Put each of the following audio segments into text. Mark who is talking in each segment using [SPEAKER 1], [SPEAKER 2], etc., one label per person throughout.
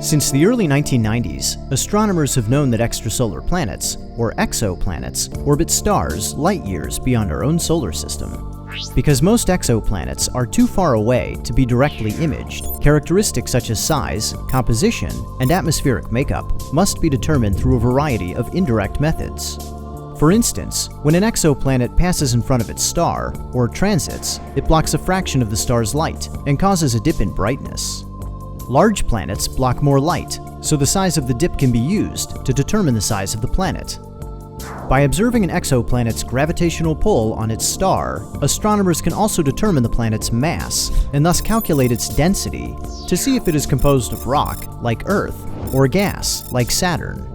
[SPEAKER 1] Since the early 1990s, astronomers have known that extrasolar planets, or exoplanets, orbit stars light years beyond our own solar system. Because most exoplanets are too far away to be directly imaged, characteristics such as size, composition, and atmospheric makeup must be determined through a variety of indirect methods. For instance, when an exoplanet passes in front of its star, or transits, it blocks a fraction of the star's light and causes a dip in brightness. Large planets block more light, so the size of the dip can be used to determine the size of the planet. By observing an exoplanet's gravitational pull on its star, astronomers can also determine the planet's mass, and thus calculate its density to see if it is composed of rock, like Earth, or gas, like Saturn.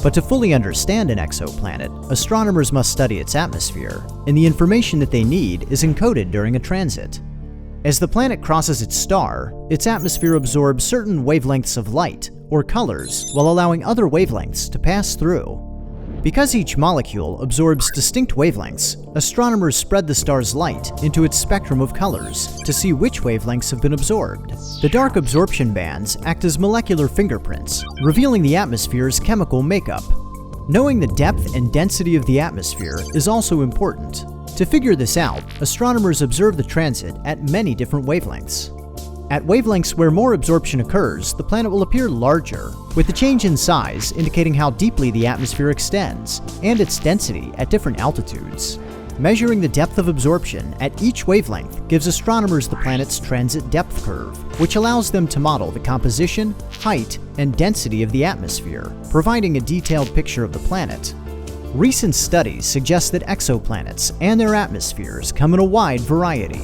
[SPEAKER 1] But to fully understand an exoplanet, astronomers must study its atmosphere, and the information that they need is encoded during a transit. As the planet crosses its star, its atmosphere absorbs certain wavelengths of light, or colors, while allowing other wavelengths to pass through. Because each molecule absorbs distinct wavelengths, astronomers spread the star's light into its spectrum of colors to see which wavelengths have been absorbed. The dark absorption bands act as molecular fingerprints, revealing the atmosphere's chemical makeup. Knowing the depth and density of the atmosphere is also important. To figure this out, astronomers observe the transit at many different wavelengths. At wavelengths where more absorption occurs, the planet will appear larger, with the change in size indicating how deeply the atmosphere extends, and its density at different altitudes. Measuring the depth of absorption at each wavelength gives astronomers the planet's transit depth curve, which allows them to model the composition, height, and density of the atmosphere, providing a detailed picture of the planet. Recent studies suggest that exoplanets and their atmospheres come in a wide variety.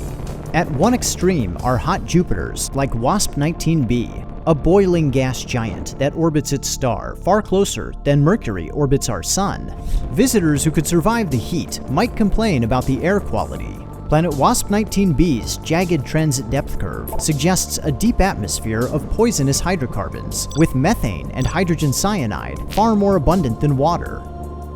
[SPEAKER 1] At one extreme are hot Jupiters like WASP-19b, a boiling gas giant that orbits its star far closer than Mercury orbits our Sun. Visitors who could survive the heat might complain about the air quality. Planet WASP-19b's jagged transit depth curve suggests a deep atmosphere of poisonous hydrocarbons, with methane and hydrogen cyanide far more abundant than water.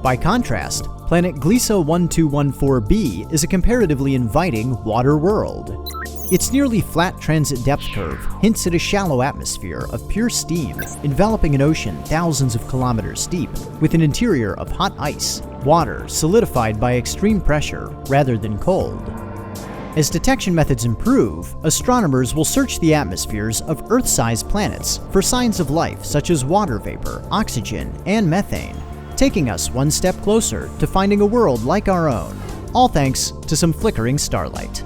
[SPEAKER 1] By contrast, planet Gliese 1214b is a comparatively inviting water world. Its nearly flat transit depth curve hints at a shallow atmosphere of pure steam, enveloping an ocean thousands of kilometers deep, with an interior of hot ice, water solidified by extreme pressure rather than cold. As detection methods improve, astronomers will search the atmospheres of Earth-sized planets for signs of life such as water vapor, oxygen, and methane, taking us one step closer to finding a world like our own, all thanks to some flickering starlight.